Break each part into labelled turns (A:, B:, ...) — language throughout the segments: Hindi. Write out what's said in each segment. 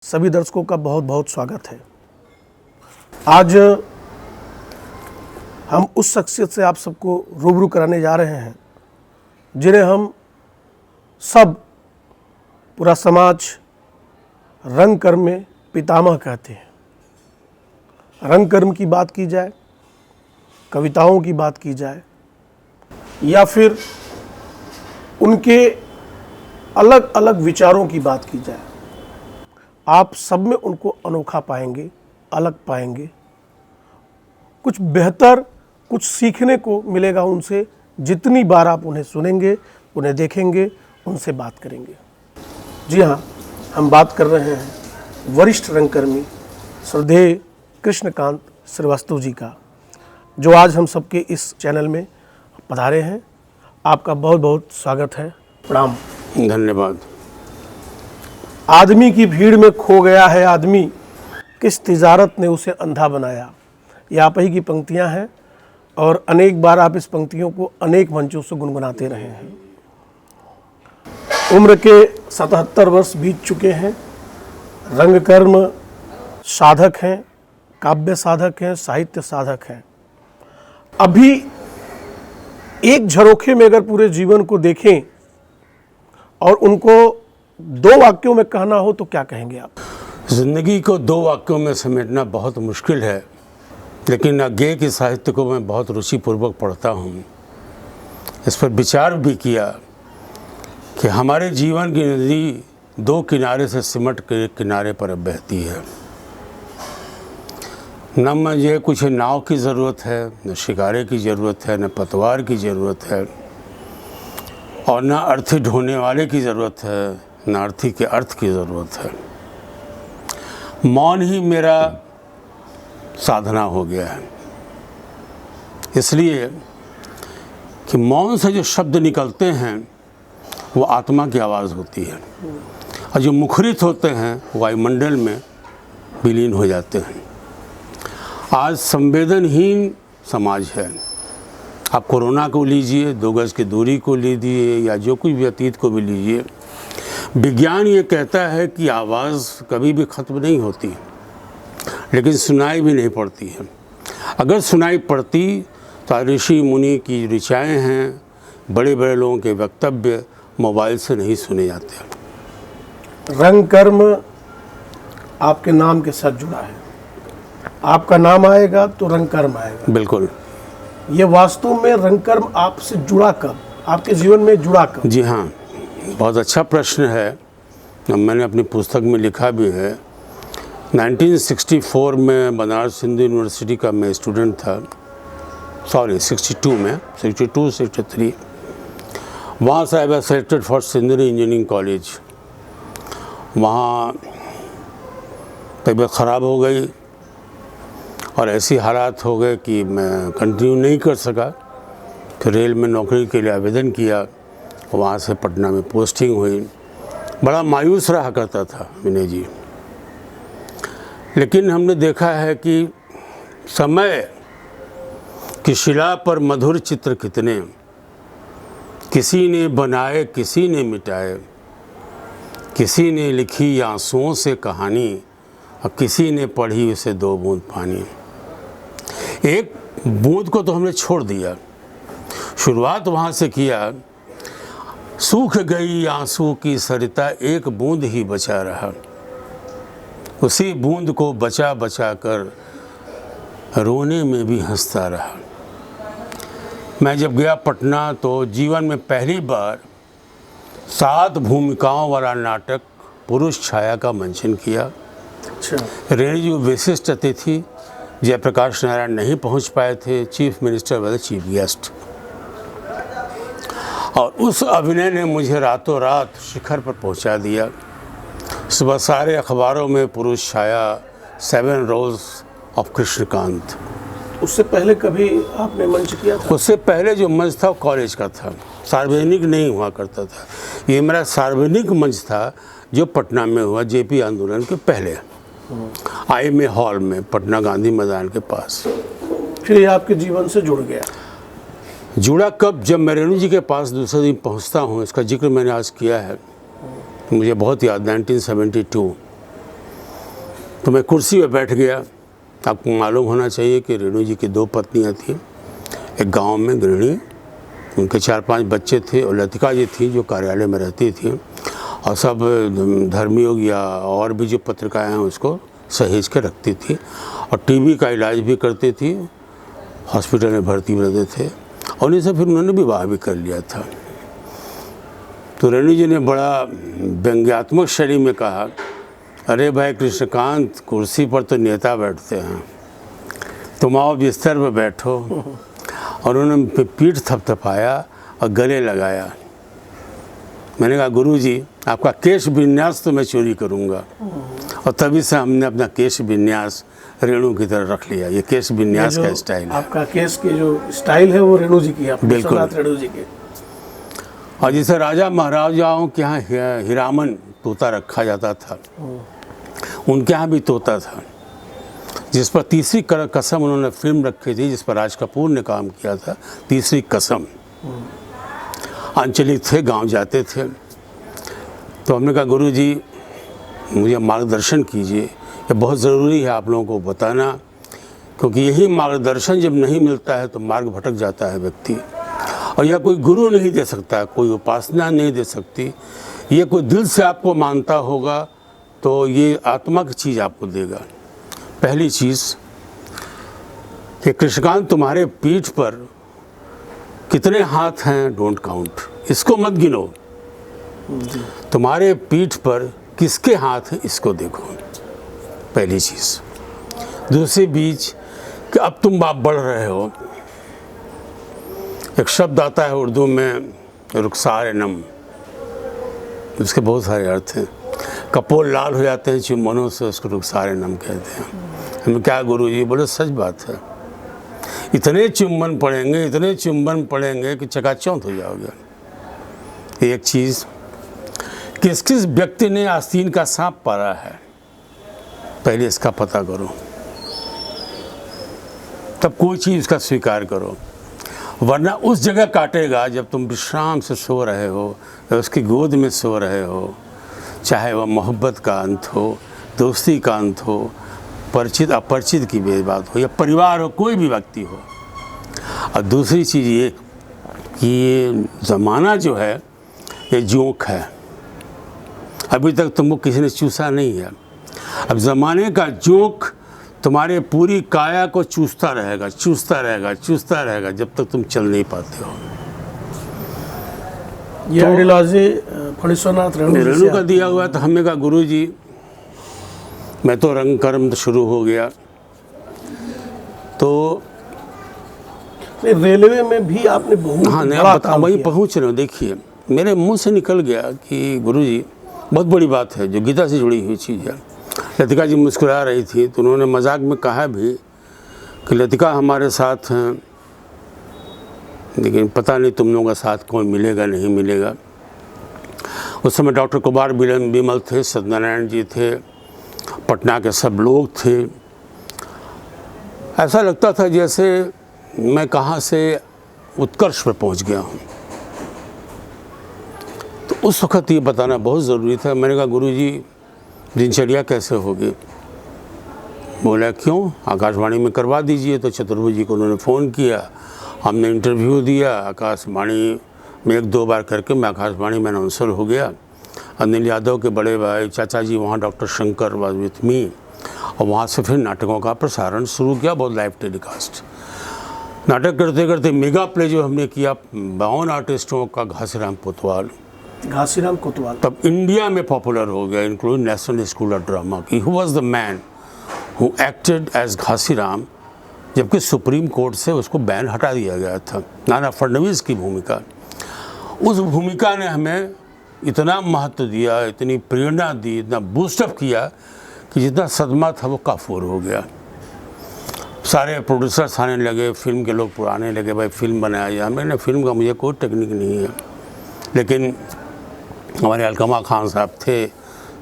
A: सभी दर्शकों का बहुत बहुत स्वागत है। आज हम उस शख्सियत से आप सबको रूबरू कराने जा रहे हैं जिन्हें हम सब, पूरा समाज रंगकर्म में पितामह कहते हैं। रंगकर्म की बात की जाए, कविताओं की बात की जाए या फिर उनके अलग अलग विचारों की बात की जाए, आप सब में उनको अनोखा पाएंगे, अलग पाएंगे। कुछ बेहतर, कुछ सीखने को मिलेगा उनसे। जितनी बार आप उन्हें सुनेंगे, उन्हें देखेंगे, उनसे बात करेंगे। जी हाँ, हम बात कर रहे हैं वरिष्ठ रंगकर्मी श्रद्धेय कृष्णकांत श्रीवास्तव जी का, जो आज हम सबके इस चैनल में पधारे हैं। आपका बहुत बहुत स्वागत है। प्रणाम।
B: धन्यवाद।
A: आदमी की भीड़ में खो गया है आदमी, किस तिजारत ने उसे अंधा बनाया। ये आप ही की पंक्तियां हैं और अनेक बार आप इस पंक्तियों को अनेक मंचों से गुनगुनाते रहे हैं। उम्र के 77 वर्ष बीत चुके हैं। रंगकर्म साधक हैं, काव्य साधक हैं, साहित्य साधक हैं। अभी एक झरोखे में अगर पूरे जीवन को देखें और उनको 2 वाक्यों में कहना हो तो क्या कहेंगे आप?
B: ज़िंदगी को 2 वाक्यों में समेटना बहुत मुश्किल है, लेकिन अज्ञेय के साहित्य को मैं बहुत रुचिपूर्वक पढ़ता हूँ। इस पर विचार भी किया कि हमारे जीवन की नदी 2 किनारे से सिमट के एक किनारे पर अब बहती है। न मुझे कुछ नाव की ज़रूरत है, न शिकारे की ज़रूरत है, न पतवार की ज़रूरत है, और न अर्थी ढोने वाले की ज़रूरत है, न अर्थी के अर्थ की ज़रूरत है। मौन ही मेरा साधना हो गया है, इसलिए कि मौन से जो शब्द निकलते हैं वो आत्मा की आवाज़ होती है, और जो मुखरित होते हैं वो वायुमंडल में विलीन हो जाते हैं। आज संवेदनहीन समाज है। आप कोरोना को लीजिए, 2 गज की दूरी को लीजिए, या जो कुछ भी अतीत को भी लीजिए, विज्ञान ये कहता है कि आवाज़ कभी भी ख़त्म नहीं होती, लेकिन सुनाई भी नहीं पड़ती है। अगर सुनाई पड़ती तो ऋषि मुनि की ऋचाएँ हैं, बड़े बड़े लोगों के वक्तव्य मोबाइल से नहीं सुने जाते।
A: रंगकर्म आपके नाम के साथ जुड़ा है। आपका नाम आएगा तो रंगकर्म आएगा।
B: बिल्कुल।
A: ये वास्तव में रंगकर्म आपसे जुड़ा कब, आपके जीवन में जुड़ा कब?
B: जी हाँ, बहुत अच्छा प्रश्न है। मैंने अपनी पुस्तक में लिखा भी है। 1964 में बनारस हिंदू यूनिवर्सिटी का मैं स्टूडेंट था। 62 में, 63 वहाँ से I was selected for Sindri engineering college. वहाँ तबीयत ख़राब हो गई और ऐसी हालात हो गए कि मैं कंटिन्यू नहीं कर सका। फिर रेल में नौकरी के लिए आवेदन किया, वहाँ से पटना में पोस्टिंग हुई। बड़ा मायूस रहा करता था विनय जी, लेकिन हमने देखा है कि समय की शिला पर मधुर चित्र कितने, किसी ने बनाए किसी ने मिटाए, किसी ने लिखी आंसुओं से कहानी और किसी ने पढ़ी उसे 2 बूंद पानी। एक बूंद को तो हमने छोड़ दिया, शुरुआत वहाँ से किया। सूख गई आंसू की सरिता, एक बूंद ही बचा रहा, उसी बूंद को बचा बचा कर रोने में भी हंसता रहा। मैं जब गया पटना तो जीवन में पहली बार 7 भूमिकाओं वाला नाटक पुरुष छाया का मंचन किया।
A: अच्छा।
B: रेणु विशिष्ट अतिथि जयप्रकाश नारायण नहीं पहुंच पाए थे, चीफ मिनिस्टर व चीफ गेस्ट, और उस अभिनय ने मुझे रातों रात शिखर पर पहुंचा दिया। सुबह सारे अखबारों में पुरुष छाया, 7 रोल्स ऑफ कृष्णकांत।
A: उससे पहले कभी आपने मंच किया था?
B: उससे पहले जो मंच था वो कॉलेज का था, सार्वजनिक नहीं हुआ करता था। ये मेरा सार्वजनिक मंच था जो पटना में हुआ, जेपी आंदोलन के पहले, IMA हॉल में, पटना गांधी मैदान के पास।
A: फिर ये आपके जीवन से जुड़ गया?
B: जुड़ा कब, जब मैं रेणु जी के पास दूसरे दिन पहुंचता हूं, इसका जिक्र मैंने आज किया है, मुझे बहुत याद, 1972 तो मैं कुर्सी पर बैठ गया। आपको मालूम होना चाहिए कि रेणु जी की 2 पत्नियां थीं। एक गांव में गृहिणी, उनके 4-5 बच्चे थे, और लतिका जी थी जो कार्यालय में रहती थी, और सब धर्मयोग या और भी जो पत्रिकाएं हैं उसको सहेज के रखती थी, और टीबी का इलाज भी करती थी, हॉस्पिटल में भर्ती रहते थे, और उन्हीं से फिर उन्होंने विवाह भी कर लिया था। तो रेणु जी ने बड़ा व्यंग्यात्मक शैली में कहा, अरे भाई कृष्णकांत, कुर्सी पर तो नेता बैठते हैं, तुम आओ बिस्तर पर बैठो। और उन्होंने पीठ थपथपाया और गले लगाया। मैंने कहा, गुरुजी आपका केश विन्यास तो मैं चोरी करूंगा। और तभी से हमने अपना केश विन्यास रेणु की तरह रख लिया। ये केश विन्यास का स्टाइल है।
A: आपका केश की जो स्टाइल है वो रेणु जी की है,
B: बिल्कुल
A: रेणु जी की।
B: और जैसे राजा महाराजाओं के यहाँ हीरामन तोता रखा जाता था, उनके यहाँ भी तोता था, जिस पर तीसरी कसम उन्होंने फिल्म रखी थी, जिस पर राज कपूर ने काम किया था, तीसरी कसम। आंचलिक थे, गांव जाते थे। तो हमने कहा, गुरुजी मुझे मार्गदर्शन कीजिए, ये बहुत ज़रूरी है आप लोगों को बताना, क्योंकि यही मार्गदर्शन जब नहीं मिलता है तो मार्ग भटक जाता है व्यक्ति। और यह कोई गुरु नहीं दे सकता, कोई उपासना नहीं दे सकती, ये कोई दिल से आपको मानता होगा तो ये आत्मा की चीज़ आपको देगा। पहली चीज़ कि कृष्णकांत तुम्हारे पीठ पर कितने हाथ हैं, डोंट काउंट, इसको मत गिनो। तुम्हारे पीठ पर किसके हाथ हैं, इसको देखो, पहली चीज़। दूसरी बीज कि अब तुम आप बढ़ रहे हो। एक शब्द आता है उर्दू में, रुखसार नम, उसके बहुत सारे अर्थ हैं। कपोल लाल हो जाते हैं चुम्बनों से, उसको रुखसार नम कहते हैं। हम क्या गुरुजी बोले, सच बात है, इतने चुम्बन पड़ेंगे, इतने चुम्बन पड़ेंगे कि चकाचौंध हो जाओगे। एक चीज़, किस किस व्यक्ति ने आस्तीन का सांप पाला है, पहले इसका पता करो, तब कोई चीज़ उसका स्वीकार करो। वरना उस जगह काटेगा जब तुम विश्राम से सो रहे हो, या उसकी गोद में सो रहे हो, चाहे वह मोहब्बत का अंत हो, दोस्ती का अंत हो, परिचित अपरिचित की बात हो, या परिवार हो, कोई भी व्यक्ति हो। और दूसरी चीज़ ये कि ये ज़माना जो है ये जोंक है, अभी तक तुमको किसी ने चूसा नहीं है। अब ज़माने का जोंक तुम्हारे पूरी काया को चूसता रहेगा, चूसता रहेगा, चूसता रहेगा, जब तक तुम चल नहीं पाते हो।
A: ये आइडियोलॉजी फणीश्वरनाथ
B: रेणु का दिया हुआ। तो हमने कहा, गुरुजी मैं तो रंग कर्म शुरू हो गया। तो
A: रेलवे में भी आपने बहुत
B: वही पहुँच रहे हो। देखिए मेरे मुंह से निकल गया कि गुरुजी बहुत बड़ी बात है, जो गीता से जुड़ी हुई चीज़ है। लतिका जी मुस्कुरा रही थी, तो उन्होंने मजाक में कहा भी कि लतिका हमारे साथ हैं, लेकिन पता नहीं तुम लोगों का साथ कौन मिलेगा नहीं मिलेगा। उस समय डॉक्टर कुमार बिमल थे, सत्यनारायण जी थे, पटना के सब लोग थे। ऐसा लगता था जैसे मैं कहाँ से उत्कर्ष पर पहुँच गया हूँ। तो उस वक़्त ये बताना बहुत ज़रूरी था। मैंने कहा, गुरुजी दिनचर्या कैसे होगी? बोला क्यों, आकाशवाणी में करवा दीजिए। तो चतुर्भुज जी को उन्होंने फ़ोन किया, हमने इंटरव्यू दिया आकाशवाणी में, 1-2 बार करके मैं आकाशवाणी में अनाउंसर हो गया। अनिल यादव के बड़े भाई चाचा जी वहाँ, doctor Shankar was with me, और वहाँ से फिर नाटकों का प्रसारण शुरू किया, बहुत लाइव टेलीकास्ट। नाटक करते करते मेगा प्ले जो हमने किया 52 आर्टिस्टों का, घासीराम कोतवाल तब इंडिया में पॉपुलर हो गया, including National School of Drama. He was the man who acted as Ghasiram, जबकि सुप्रीम कोर्ट से उसको बैन हटा दिया गया था। नाना फडणवीस की भूमिका, उस भूमिका ने हमें इतना महत्व दिया, इतनी प्रेरणा दी, इतना बूस्टअप किया कि जितना सदमा था वो काफूर हो गया। सारे प्रोड्यूसर्स आने लगे, फिल्म के लोग पुराने लगे, भाई फिल्म बनाया जाए। मैंने फिल्म का मुझे कोई टेक्निक नहीं है, लेकिन हमारे अलकमा खान साहब थे,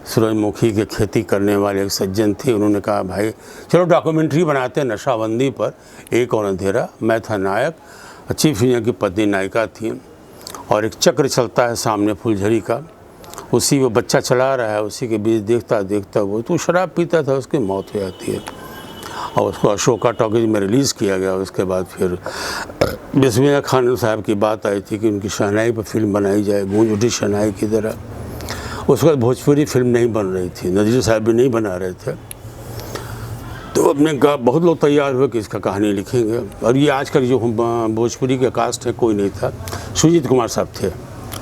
B: सूरजमुखी की खेती करने वाले एक सज्जन थे, उन्होंने कहा भाई चलो डॉक्यूमेंट्री बनाते हैं नशाबंदी पर, एक और अंधेरा। मैं था नायक, चीफ इंजीनियर की पत्नी नायिका थी, और एक चक्र चलता है सामने फुलझड़ी का, उसी वो बच्चा चला रहा है, उसी के बीच देखता देखता वो तो शराब पीता था, उसकी मौत हो जाती है और उसको अशोका टॉकीज में रिलीज़ किया गया। उसके बाद फिर बिस्मिल्लाह खान साहब की बात आई थी कि उनकी शहनाई पर फिल्म बनाई जाए, गूंज उठी शहनाई की तरह। उस वक्त भोजपुरी फिल्म नहीं बन रही थी, नज़ीर साहब भी नहीं बना रहे थे, तो अपने बहुत लोग तैयार हुए कि इसका कहानी लिखेंगे। और ये आजकल जो भोजपुरी के कास्ट है कोई नहीं था, सुजीत कुमार साहब थे,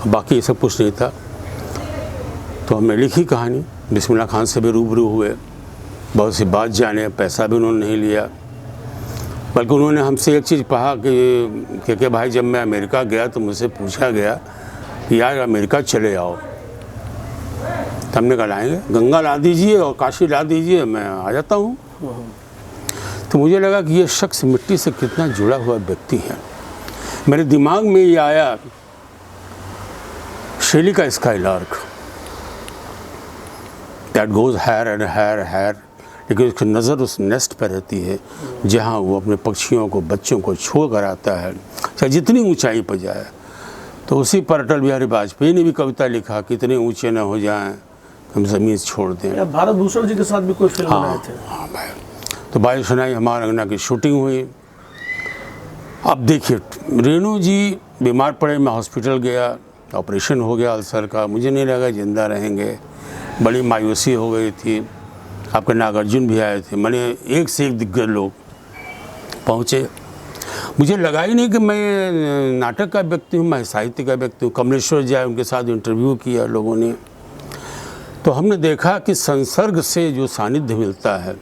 B: बाकी सब कुछ नहीं था। तो हमने लिखी कहानी, बिस्मिल्लाह खान से भी रूबरू हुए, बहुत सी बात जाने, पैसा भी उन्होंने नहीं लिया, बल्कि उन्होंने हमसे एक चीज़ कहा कि भाई जब मैं अमेरिका गया तो मुझसे पूछा गया कि यार अमेरिका चले आओ, तो हमने कहा लाएंगे, गंगा ला दीजिए और काशी ला दीजिए, मैं आ जाता हूँ। तो मुझे लगा कि ये शख्स मिट्टी से कितना जुड़ा हुआ व्यक्ति है। मेरे दिमाग में ये आया शेली का skylark, that goes higher and higher higher, लेकिन उसकी नज़र उस नेस्ट पर रहती है जहाँ वो अपने पक्षियों को, बच्चों को छोड़ कर आता है, चाहे जितनी ऊंचाई पर जाए। तो उसी पर अटल बिहारी वाजपेयी ने भी कविता लिखा, कितने ऊंचे न हो जाएं हम ज़मीन छोड़ दें।
A: भारत भूषण जी के साथ भी कोई फिल्म बनाए थे।
B: हाँ भाई, तो बाई सुनाई हमारा अंगना की शूटिंग हुई। अब देखिए रेणु जी बीमार पड़े, मैं हॉस्पिटल गया, ऑपरेशन हो गया अल्सर का, मुझे नहीं लगा ज़िंदा रहेंगे, बड़ी मायूसी हो गई थी। आपके नागार्जुन भी आए थे, मैंने एक से एक दिग्गज लोग पहुँचे। मुझे लगा ही नहीं कि मैं नाटक का व्यक्ति हूँ, मैं साहित्य का व्यक्ति हूँ। कमलेश्वर जी आए, उनके साथ इंटरव्यू किया लोगों ने, तो हमने देखा कि संसर्ग से जो सानिध्य मिलता है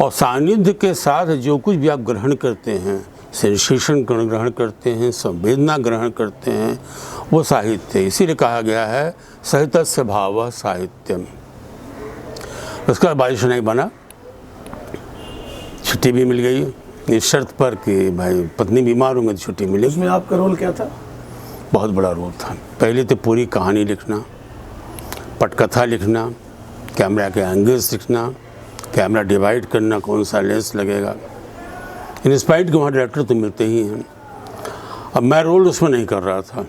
B: और सानिध्य के साथ जो कुछ भी आप ग्रहण करते हैं, सेंसेशन ग्रहण करते हैं, संवेदना ग्रहण करते हैं, वो साहित्य। इसीलिए कहा गया है साहित्यस्य भावः साहित्यम। उसका बारिश नहीं बना, छुट्टी भी मिल गई इस शर्त पर कि भाई पत्नी बीमार होंगे तो छुट्टी मिलेगी।
A: उसमें आपका रोल क्या था?
B: बहुत बड़ा रोल था। पहले तो पूरी कहानी लिखना, पटकथा लिखना, कैमरा के एंगल्स लिखना, कैमरा डिवाइड करना, कौन सा लेंस लगेगा। इंस्पाइट के वहाँ डायरेक्टर तो मिलते ही हैं। अब मैं रोल उसमें नहीं कर रहा था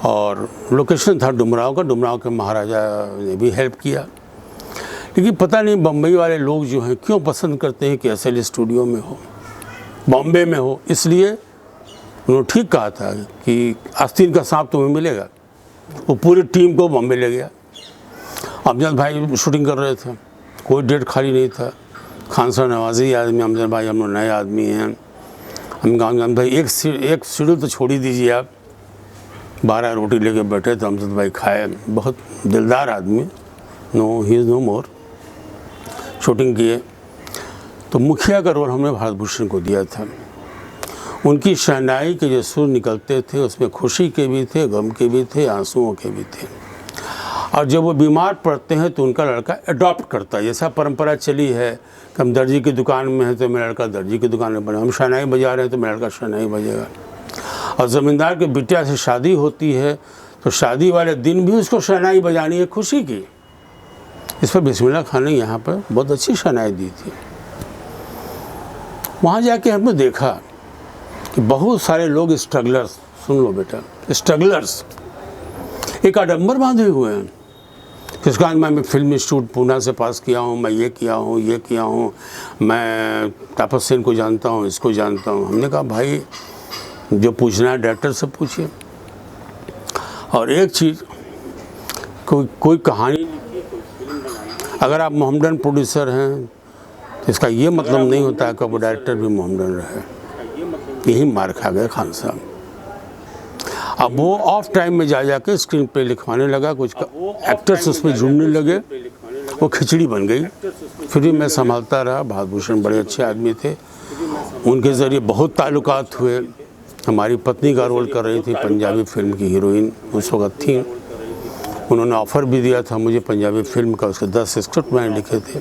B: और लोकेशन था डुमराव का, डुमराव के महाराजा ने भी हेल्प किया। लेकिन पता नहीं बम्बई वाले लोग जो हैं क्यों पसंद करते हैं कि एसएल स्टूडियो में हो, बॉम्बे में हो। इसलिए उन्होंने ठीक कहा था कि आस्तीन का सांप तुम्हें मिलेगा। वो पूरी टीम को बॉम्बे ले गया। अमजद भाई शूटिंग कर रहे थे, कोई डेट खाली नहीं था। खान साहब नवाजी आदमी, अमजद भाई हम लोग नए आदमी हैं। हम कहा भाई एक शेड्यूल तो छोड़ ही दीजिए आप। 12 रोटी लेके बैठे तो अमजद भाई खाए, बहुत दिलदार आदमी, no he is no more. Shooting किए तो मुखिया का रोल हमने भारत भूषण को दिया था। उनकी शहनाई के जो सुर निकलते थे उसमें खुशी के भी थे, गम के भी थे, आंसुओं के भी थे। और जब वो बीमार पड़ते हैं तो उनका लड़का अडॉप्ट करता है। जैसा परंपरा चली है कि हम दर्जी की दुकान में हैं तो मेरा लड़का दर्जी की दुकान में बने, हम शहनाई बजा रहे हैं तो मेरा लड़का शहनाई बजेगा। और ज़मींदार के बिटिया से शादी होती है तो शादी वाले दिन भी उसको शहनाई बजानी है खुशी की। इस पर बिस्मिल्लाह खान ने यहाँ पर बहुत अच्छी शहनाई दी थी। वहाँ जाके हमने देखा कि बहुत सारे लोग स्ट्रगलर्स, सुन लो बेटा, स्ट्रगलर्स एक आडंबर बांधे हुए हैं। इसके बाद मैं फिल्म इंस्टीट्यूट पूना से पास किया हूँ, मैं ये किया हूँ, मैं तापस सेन को जानता हूँ, इसको जानता हूँ। हमने कहा भाई जो पूछना है डायरेक्टर से पूछिए। और एक चीज़, कोई कहानी, अगर आप मोहम्मदन प्रोड्यूसर हैं तो इसका ये मतलब नहीं होता है कि वो डायरेक्टर भी मोहम्मदन रहे। यही मार खा गए खान साहब। अब वो ऑफ टाइम में जाके स्क्रीन पे लिखवाने लगा, कुछ एक्टर्स उसमें जुड़ने लगे, वो खिचड़ी बन गई। फिर भी मैं संभालता रहा। भारत भूषण बड़े अच्छे आदमी थे, उनके ज़रिए बहुत ताल्लुकात हुए। हमारी पत्नी का रोल कर रही थी, पंजाबी फिल्म की हीरोइन उस वक्त थी। उन्होंने ऑफ़र भी दिया था मुझे पंजाबी फिल्म का, उसके 10 स्क्रिप्ट मैंने लिखे थे।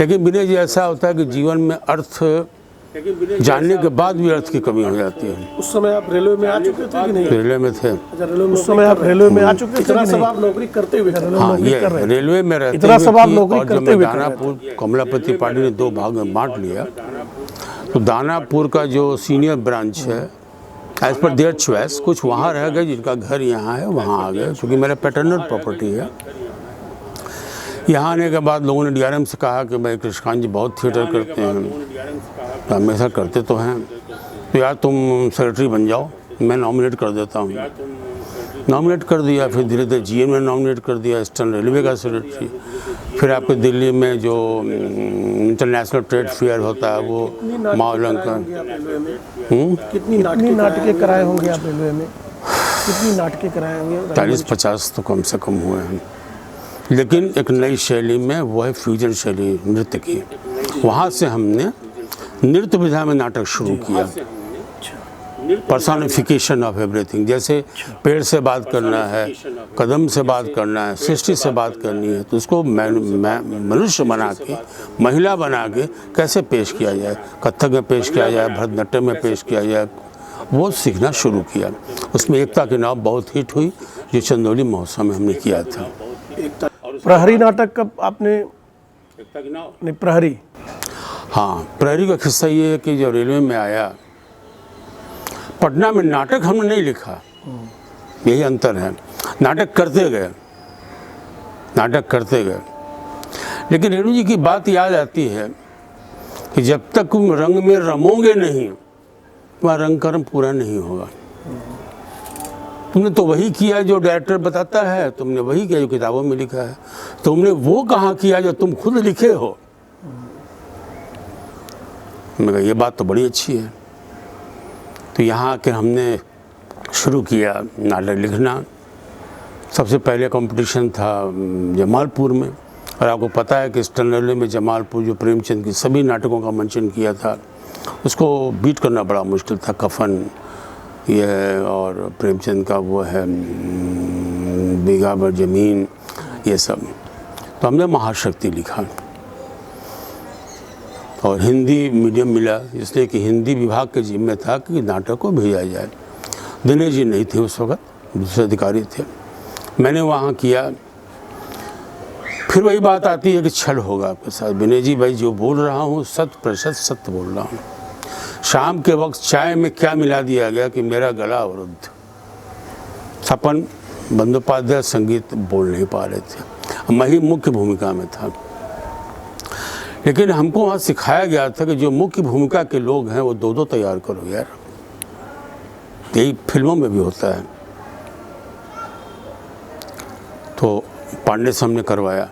B: लेकिन विनय जी ऐसा होता है कि जीवन में अर्थ जानने के बाद भी अर्थ की कमी हो जाती है।
A: उस समय आप रेलवे में आ चुके थे कि नहीं?
B: रेलवे में थे।
A: अच्छा, रेलवे में उस समय आप रेलवे में आ चुके थे? इतना सब आप नौकरी करते हुए
B: हाँ, ये रेलवे में रहते
A: इतना सब आप
B: हुए।
A: नौकरी
B: और जब
A: करते
B: मैं
A: हुए
B: दानापुर, कमलापति पार्टी ने 2 भाग में बांट लिया, तो दानापुर का जो सीनियर ब्रांच है एज पर देयर चॉइस। कुछ वहाँ रह गए जिनका घर यहाँ है, वहाँ आ गए, क्योंकि मेरा पैटर्नल प्रॉपर्टी है। यहाँ आने के बाद लोगों ने डीआरएम से कहा कि भाई कृष्णकांत जी बहुत थिएटर करते हैं, तो हमेशा करते तो हैं, तो यार तुम सेक्रेटरी बन जाओ, मैं नॉमिनेट कर देता हूँ। नॉमिनेट कर दिया, फिर धीरे धीरे जीएम ने नॉमिनेट कर दिया, ईस्टर्न रेलवे का सेक्रेटरी। फिर आपके दिल्ली में जो इंटरनेशनल ट्रेड फेयर होता है वो मावलंकर।
A: कितनी नाटकें कराए होंगे आप रेलवे में? कितनी नाटकें कराए होंगे?
B: 40-50 तो कम से कम हुए हैं, लेकिन एक नई शैली में, वो है फ्यूजन शैली नृत्य की। वहाँ से हमने नृत्य विधा में नाटक शुरू किया, पर्सोनिफिकेशन ऑफ एवरीथिंग। जैसे पेड़ से बात करना है, कदम से बात करना है, सृष्टि से बात करनी है, तो उसको मनुष्य बना के, महिला बना के कैसे पेश किया जाए, कथक में पेश किया जाए, भरतनाट्यम में पेश किया जाए, वो सीखना शुरू किया। उसमें एकता की नाव बहुत हिट हुई, जो चंदौली महोत्सव में हमने किया था।
A: प्रहरी नाटक कब आपने? नहीं, प्रहरी।
B: हाँ, प्रहरी का किस्सा ये है कि जब रेलवे में आया, पटना में नाटक हमने नहीं लिखा, यही अंतर है। नाटक करते गए, लेकिन रेणु जी की बात याद आती है कि जब तक तुम रंग में रमोगे नहीं, तुम्हारा रंग कर्म पूरा नहीं होगा। तुमने तो वही किया जो डायरेक्टर बताता है, तुमने वही किया जो किताबों में लिखा है, तुमने वो कहाँ किया जो तुम खुद लिखे हो। मैं कहा ये बात तो बड़ी अच्छी है। तो यहाँ आकर हमने शुरू किया नाटक लिखना। सबसे पहले कंपटीशन था जमालपुर में, और आपको पता है कि ईस्टर्न रेलवे में जमालपुर जो प्रेमचंद की सभी नाटकों का मंचन किया था, उसको बीट करना बड़ा मुश्किल था। कफन ये है, और प्रेमचंद का वो है बीघा भर जमीन, ये सब। तो हमने महाशक्ति लिखा, और हिंदी मीडियम मिला, इसलिए कि हिंदी विभाग के जिम्मे था कि नाटक को भेजा जाए। दिनेश जी नहीं थे उस वक्त, दूसरे अधिकारी थे। मैंने वहाँ किया। फिर वही बात आती है कि छल होगा आपके साथ। विनय जी भाई, जो बोल रहा हूँ 100% सत्य बोल रहा हूँ। शाम के वक्त चाय में क्या मिला दिया गया कि मेरा गला अवरुद्ध। सपन बंदोपाध्याय संगीत बोल नहीं पा रहे थे, मैं ही मुख्य भूमिका में था। लेकिन हमको वहाँ सिखाया गया था कि जो मुख्य भूमिका के लोग हैं वो दो तैयार करो यार। यही फिल्मों में भी होता है। तो पांडे से हमने करवाया,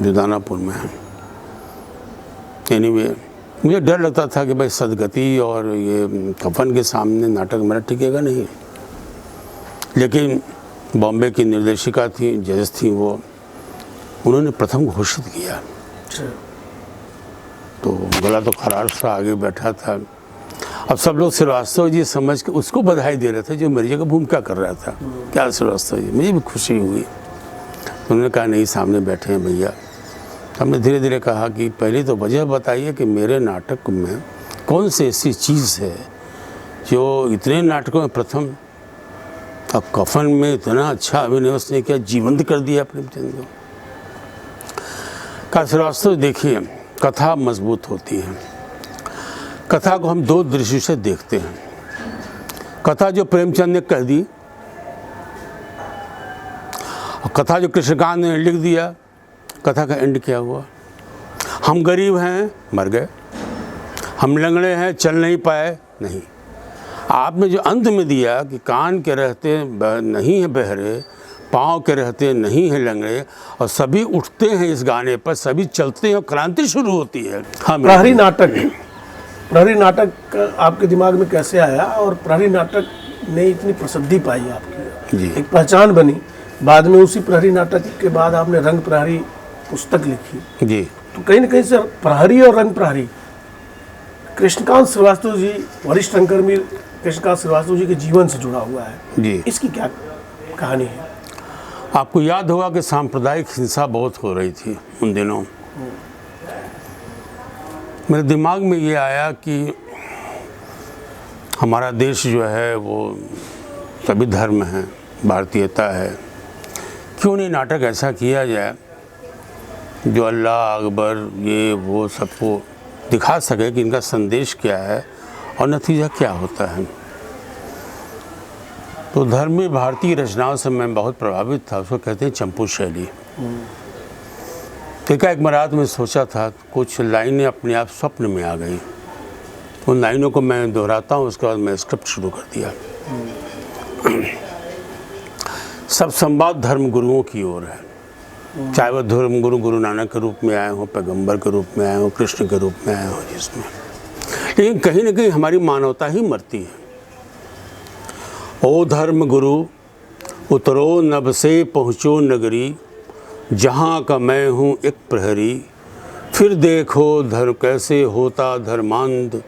B: जो दानापुर में है। एनीवे, मुझे डर लगता था कि भाई सदगति और ये कफन के सामने नाटक मेरा टिकेगा नहीं। लेकिन बॉम्बे की निर्देशिका थी, जज थी वो, उन्होंने प्रथम घोषित किया। तो गला तो खरार सा आगे बैठा था। अब सब लोग श्रीवास्तव जी समझ के उसको बधाई दे रहे थे जो मेरी जगह भूमिका कर रहा था। क्या श्रीवास्तव जी, मुझे भी खुशी हुई। उन्होंने कहा नहीं, सामने बैठे हैं भैया। हमने धीरे धीरे कहा कि पहले तो वजह बताइए कि मेरे नाटक में कौन सी ऐसी चीज़ है जो इतने नाटकों में प्रथम, अब कफन में इतना अच्छा अभिनय उसने किया, जीवंत कर दिया प्रेमचंद को। कहा श्रीवास्तव देखिए, कथा मजबूत होती है। कथा को हम दो दृष्टि से देखते हैं। कथा जो प्रेमचंद ने कह दी, और कथा जो कृष्णकांत ने लिख दिया, कथा का एंड क्या हुआ? हम गरीब हैं, मर गए। हम लंगड़े हैं, चल नहीं पाए, नहीं। आपने जो अंत में दिया कि कान के रहते नहीं है बहरे, पाँव के रहते नहीं है लंगड़े, और सभी उठते हैं इस गाने पर, सभी चलते हैं और क्रांति शुरू होती है। हाँ,
A: प्रहरी नाटक आपके दिमाग में कैसे आया, और प्रहरी नाटक ने इतनी प्रसिद्धि पाई आपकी,
B: जी,
A: एक पहचान बनी। बाद में उसी प्रहरी नाटक के बाद आपने रंग प्रहरी पुस्तक लिखी।
B: जी।
A: तो कहीं ना कहीं से प्रहरी और रंग प्रहरी कृष्णकांत श्रीवास्तव जी, वरिष्ठ रंगकर्मी कृष्णकांत श्रीवास्तव जी के जीवन से जुड़ा हुआ है।
B: जी।
A: इसकी क्या कहानी है?
B: आपको याद होगा कि सांप्रदायिक हिंसा बहुत हो रही थी उन दिनों। मेरे दिमाग में ये आया कि हमारा देश जो है वो सभी धर्म है, भारतीयता है, क्यों नहीं नाटक ऐसा किया जाए जो अल्लाह अकबर ये वो सबको दिखा सके कि इनका संदेश क्या है और नतीजा क्या होता है। तो धर्मी भारतीय रचनाओं से मैं बहुत प्रभावित था। उसको कहते हैं चंपू शैली। तो एक रात में सोचा था, कुछ लाइनें अपने आप स्वप्न में आ गई। उन लाइनों को मैं दोहराता हूँ, उसके बाद मैं स्क्रिप्ट शुरू कर दिया। सब संवाद धर्म गुरुओं की ओर है, चाहे वह धर्म गुरु गुरु नानक के रूप में आए हों, पैगंबर के रूप में आए हों, कृष्ण के रूप में आए हों, जिसमें लेकिन कहीं ना कहीं हमारी मानवता ही मरती है। ओ धर्म गुरु उतरो नभ से पहुँचो नगरी, जहाँ का मैं हूँ एक प्रहरी, फिर देखो धर्म कैसे होता धर्मांध,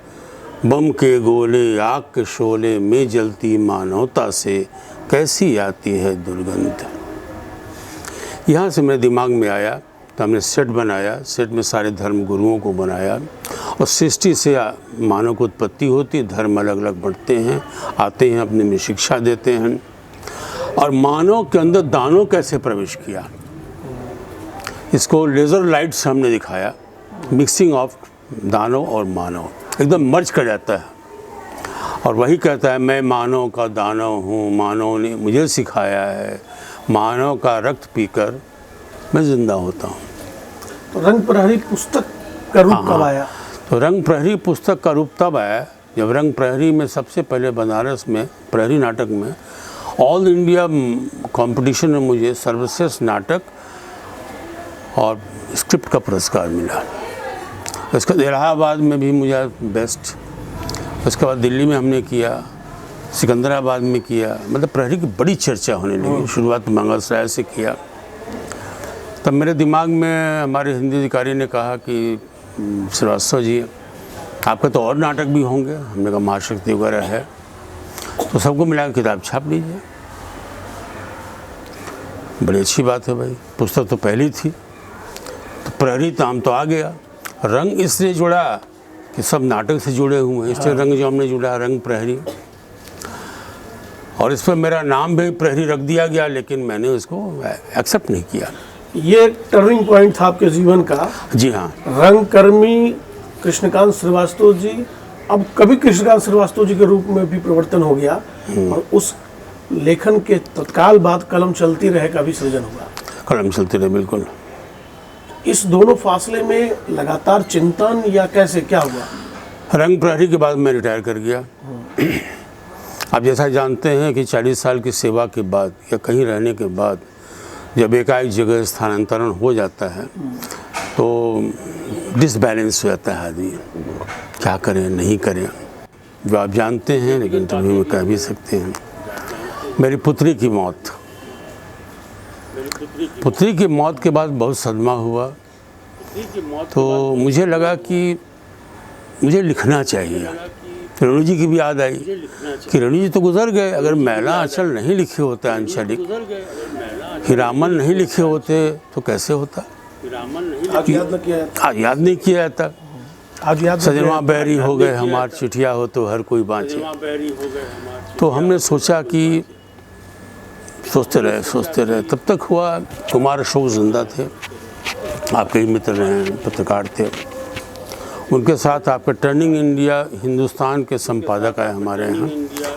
B: बम के गोले आग के शोले में जलती मानवता से कैसी आती है दुर्गंध। यहाँ से मेरे दिमाग में आया तो हमने सेट बनाया। सेट में सारे धर्म गुरुओं को बनाया और सृष्टि से मानव को उत्पत्ति होती, धर्म अलग अलग बढ़ते हैं, आते हैं, अपने में शिक्षा देते हैं। और मानव के अंदर दानव कैसे प्रवेश किया, इसको लेज़र लाइट से हमने दिखाया। मिक्सिंग ऑफ दानव और मानव एकदम मर्ज कर जाता है और वही कहता है, मैं मानव का दानव हूँ, मानव ने मुझे सिखाया है, मानव का रक्त पीकर मैं जिंदा होता हूँ।
A: तो रंग प्रहरी पुस्तक का रूप कब आया?
B: तो रंग प्रहरी पुस्तक का रूप तब आया जब रंग प्रहरी में सबसे पहले बनारस में प्रहरी नाटक में ऑल इंडिया कंपटीशन में मुझे सर्वश्रेष्ठ नाटक और स्क्रिप्ट का पुरस्कार मिला। उसके बाद इलाहाबाद में भी मुझे बेस्ट, उसके बाद दिल्ली में हमने किया, सिकंदराबाद में किया। मतलब प्रहरी की बड़ी चर्चा होने लगी। शुरुआत मंगलसराय से किया। तब मेरे दिमाग में हमारे हिंदी अधिकारी ने कहा कि श्रीवास्तव जी आपके तो और नाटक भी होंगे। हमने कहा महाशक्ति वगैरह है, तो सबको मिला के किताब छाप लीजिए। बड़ी अच्छी बात है भाई, पुस्तक तो पहली थी। तो प्रहरी नाम तो आ गया। रंग इसलिए जुड़ा कि सब नाटक से जुड़े हुए हैं, इसलिए रंग जो हमने जुड़ा रंग प्रहरी। और इस पर मेरा नाम भी प्रहरी रख दिया गया, लेकिन मैंने उसको एक्सेप्ट नहीं किया।
A: ये टर्निंग पॉइंट था आपके जीवन का।
B: जी हाँ।
A: रंगकर्मी कृष्णकांत श्रीवास्तव जी, अब कभी कृष्णकांत श्रीवास्तव जी के रूप में भी परिवर्तन हो गया और उस लेखन के तत्काल बाद कलम चलती रहे का भी सृजन हुआ।
B: कलम चलती रहे, बिल्कुल।
A: इस दोनों फासले में लगातार चिंतन या कैसे क्या हुआ?
B: रंग प्रहरी के बाद मैं रिटायर कर गया। आप जैसा जानते हैं कि 40 साल की सेवा के बाद या कहीं रहने के बाद जब एकाएक जगह स्थानांतरण हो जाता है तो डिसबैलेंस हो जाता है आदमी। क्या करें नहीं करें, जो आप जानते हैं, लेकिन इंटरव्यू में कह भी सकते हैं। मेरी पुत्री की मौत के बाद बहुत सदमा हुआ। तो मुझे लगा कि मुझे लिखना चाहिए। रेणु जी की भी याद आई कि रेणु जी तो गुजर गए, अगर मैला आंचल नहीं लिखे होते, आंचलिक हीरामन नहीं लिखे होते तो कैसे होता?
A: आज
B: याद नहीं किया जाता। सजनवा बैरी हो गए हमार, चिट्ठिया हो तो हर कोई बाँचे। तो हमने सोचा कि सोचते रहे तब तक हुआ। कुमार अशोक जिंदा थे, आपके ही मित्र रहे, पत्रकार थे। उनके साथ आपके टर्निंग इंडिया हिंदुस्तान के संपादक आए हमारे यहाँ।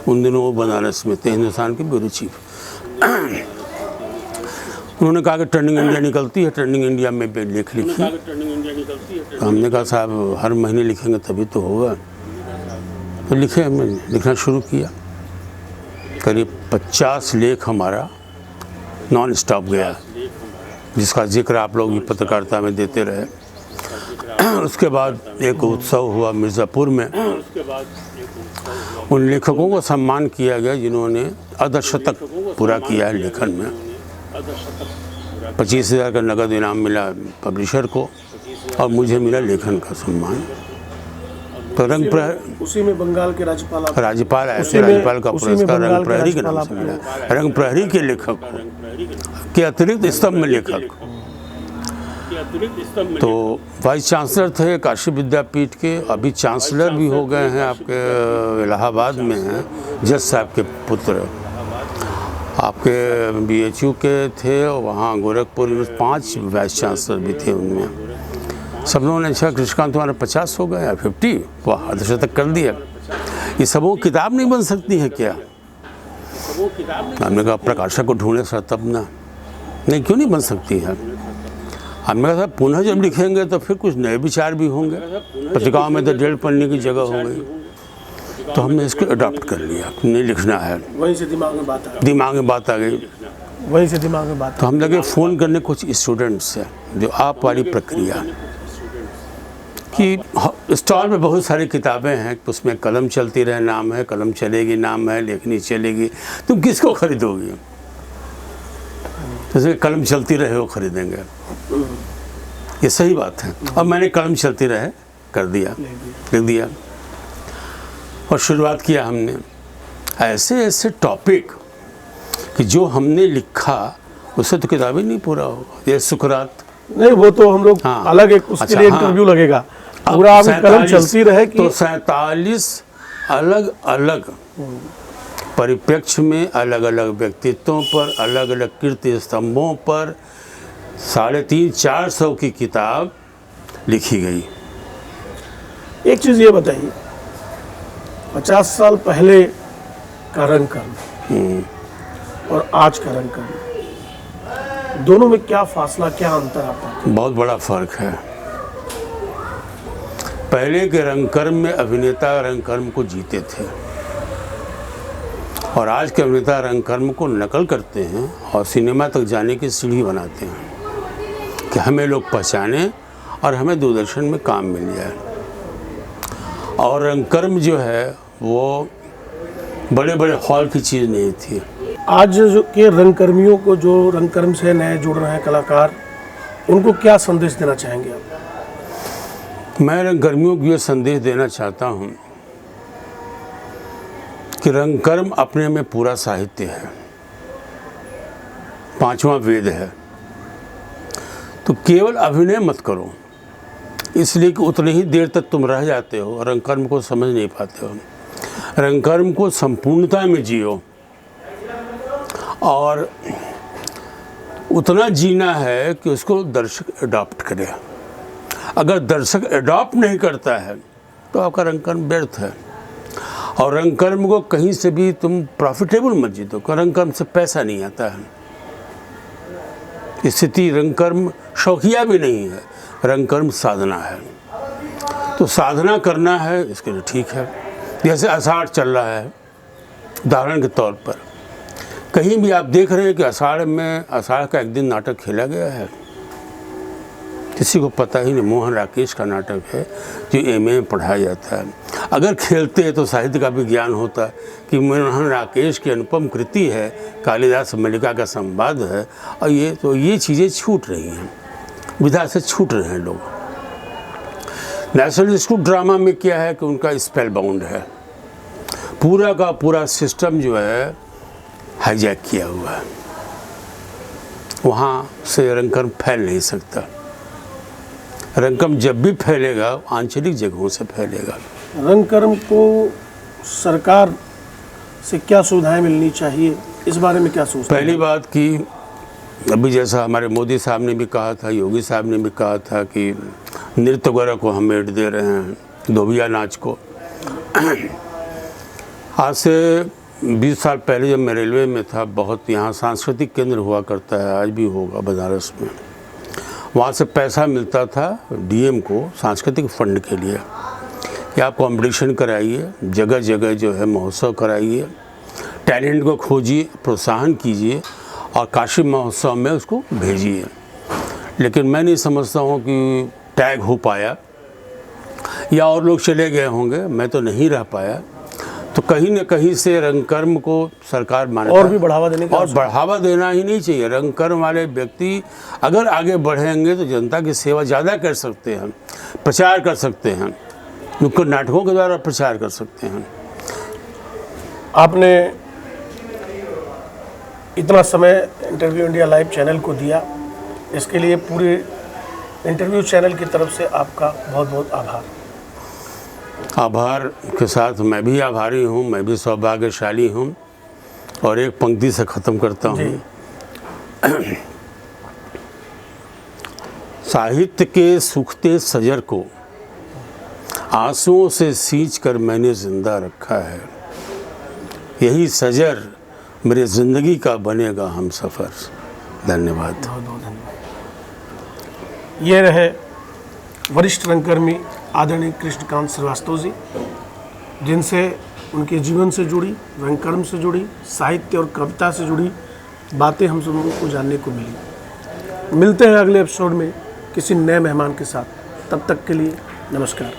B: उन दिनों वो बनारस में थे, हिंदुस्तान के ब्यूरो चीफ। उन्होंने कहा कि टर्निंग इंडिया निकलती है, टर्निंग इंडिया में लेख लिखिए। तो हमने कहा साहब हर महीने लिखेंगे तभी तो होगा। तो लिखे, हमने लिखना शुरू किया। करीब 50 लेख हमारा नॉन स्टॉप गया, जिसका जिक्र आप लोग भी पत्रकारिता में देते रहे। उसके बाद एक उत्सव हुआ मिर्ज़ापुर में। उन लेखकों को सम्मान किया गया जिन्होंने अर्धशतक पूरा किया है लेखन में। 25,000 का नगद इनाम मिला पब्लिशर को और मुझे मिला लेखन का सम्मान। तो रंग प्रहरी
A: उसी में बंगाल के राज्यपाल
B: का पुरस्कार रंग प्रहरी के नाम से मिला। रंग प्रहरी के लेखक के अतिरिक्त स्तंभ में लेखक। तो वाइस चांसलर थे काशी विद्यापीठ के, अभी चांसलर भी हो गए हैं, आपके इलाहाबाद में हैं, जज साहब के पुत्र। आपके BHU के थे और वहाँ गोरखपुर में 5 वाइस चांसलर भी थे। उनमें सब लोगों ने अच्छा कृष्णकांत तुम्हारे 50 हो गए या 50, वाह अर्धशतक कर दिया। ये सबों किताब नहीं बन सकती है क्या? हमने कहा प्रकाशक को ढूंढे सर तब ना, नहीं क्यों नहीं बन सकती है। हमने कहा पुनः जब लिखेंगे तो फिर कुछ नए विचार भी होंगे, पत्रिकाओं में तो 1.5 पन्ने की जगह हो गई, तो हमने इसको अडॉप्ट कर लिया, नहीं लिखना है।
A: वहीं से दिमाग में बात आ गई।
B: तो हम लगे फ़ोन करने कुछ स्टूडेंट्स से जो आप वाली प्रक्रिया कि स्टॉल में बहुत सारी किताबें हैं, उसमें कलम चलती रहे नाम है, कलम चलेगी नाम है, लेखनी चलेगी, तुम किसको खरीदोगी? जैसे कलम चलती रहे वो खरीदेंगे, ये सही बात है। और मैंने कलम चलती रहे कर दिया, लिख दिया और शुरुआत किया हमने ऐसे ऐसे टॉपिक कि जो हमने लिखा उससे तो किताब ही नहीं पूरा होगा। ये सुकरात
A: नहीं, वो तो हम लोग अलग एक उसके लिए इंटरव्यू लगेगा, पूरा आपकी कलम चलती रहे कि
B: तो 47 अलग अलग परिप्रेक्ष्य में अलग अलग व्यक्तित्वों पर, अलग अलग कीर्ति स्तंभों पर 350-400 की किताब लिखी गई।
A: एक चीज़ ये बताइए, 50 साल पहले का रंग कर्म और आज का रंग कर्म, दोनों में क्या फासला, क्या अंतर आता है?
B: बहुत बड़ा फर्क है। पहले के रंगकर्म में अभिनेता रंगकर्म को जीते थे और आज के अभिनेता रंगकर्म को नकल करते हैं और सिनेमा तक जाने की सीढ़ी बनाते हैं कि हमें लोग पहचाने और हमें दूरदर्शन में काम मिल जाए। और रंगकर्म जो है वो बड़े बड़े हॉल की चीज़ नहीं थी।
A: आज के रंगकर्मियों को, जो रंगकर्म से नए जुड़ रहे हैं कलाकार, उनको क्या संदेश देना चाहेंगे आप?
B: मैं रंगकर्मियों को ये संदेश देना चाहता हूँ कि रंगकर्म अपने में पूरा साहित्य है, 5वां वेद है। तो केवल अभिनय मत करो, इसलिए कि उतनी ही देर तक तुम रह जाते हो, रंगकर्म को समझ नहीं पाते हो। रंगकर्म को संपूर्णता में जियो और उतना जीना है कि उसको दर्शक अडॉप्ट करे। अगर दर्शक अडॉप्ट नहीं करता है तो आपका रंगकर्म व्यर्थ है। और रंगकर्म को कहीं से भी तुम प्रॉफिटेबल मत जीतो, रंगकर्म से पैसा नहीं आता है। स्थिति रंगकर्म शौकिया भी नहीं है, रंगकर्म साधना है। तो साधना करना है, इसके लिए ठीक है। जैसे आषाढ़ चल रहा है, उदाहरण के तौर पर कहीं भी आप देख रहे हैं कि आषाढ़ का एक दिन नाटक खेला गया है, किसी को पता ही नहीं। मोहन राकेश का नाटक है जो MA में पढ़ाया जाता है। अगर खेलते तो साहित्य का भी ज्ञान होता कि मोहन राकेश की अनुपम कृति है, कालिदास मल्लिका का संवाद है। और ये चीज़ें छूट रही हैं, विधा से छूट रहे हैं लोग। नेशनल स्कूल ड्रामा में क्या है कि उनका स्पेल बाउंड है, पूरा का पूरा सिस्टम जो है हाईजैक किया हुआ है, वहाँ से रंगकर्म फैल नहीं सकता। रंगकर्म जब भी फैलेगा आंचलिक जगहों से फैलेगा।
A: रंगकर्म को सरकार से क्या सुविधाएं मिलनी चाहिए, इस बारे में क्या सोचते हैं?
B: पहली बात कि अभी जैसा हमारे मोदी साहब ने भी कहा था, योगी साहब ने भी कहा था कि नृत्य वगैरह को हम ऐड दे रहे हैं, धोबिया नाच को। आज से 20 साल पहले जब मैं रेलवे में था, बहुत यहाँ सांस्कृतिक केंद्र हुआ करता है, आज भी होगा बनारस में। वहाँ से पैसा मिलता था DM को सांस्कृतिक फंड के लिए कि आप कंपटीशन कराइए, जगह जगह जो है महोत्सव कराइए, टैलेंट को खोजिए, प्रोत्साहन कीजिए और काशी महोत्सव में उसको भेजिए। लेकिन मैं नहीं समझता हूँ कि टैग हो पाया, या और लोग चले गए होंगे, मैं तो नहीं रह पाया। तो कहीं न कहीं से रंगकर्म को सरकार माने
A: और भी बढ़ावा देने का,
B: और बढ़ावा देना ही नहीं चाहिए। रंगकर्म वाले व्यक्ति अगर आगे बढ़ेंगे तो जनता की सेवा ज़्यादा कर सकते हैं, प्रचार कर सकते हैं, नुक्कड़ नाटकों के द्वारा प्रचार कर सकते हैं।
A: आपने इतना समय इंटरव्यू इंडिया लाइव चैनल को दिया, इसके लिए पूरे इंटरव्यू चैनल की तरफ से आपका बहुत बहुत आभार।
B: आभार के साथ मैं भी आभारी हूँ, मैं भी सौभाग्यशाली हूँ। और एक पंक्ति से ख़त्म करता हूँ। साहित्य के सूखते सजर को आंसुओं से सींच कर मैंने जिंदा रखा है। यही सजर मेरे ज़िंदगी का बनेगा हम सफ़र। धन्यवाद।
A: बहुत बहुत धन्यवाद। ये रहे वरिष्ठ रंगकर्मी आदरणीय कृष्णकांत श्रीवास्तव जी, जिनसे उनके जीवन से जुड़ी, रंगकर्म से जुड़ी, साहित्य और कविता से जुड़ी बातें हम सब लोगों को जानने को मिली। मिलते हैं अगले एपिसोड में किसी नए मेहमान के साथ। तब तक के लिए नमस्कार।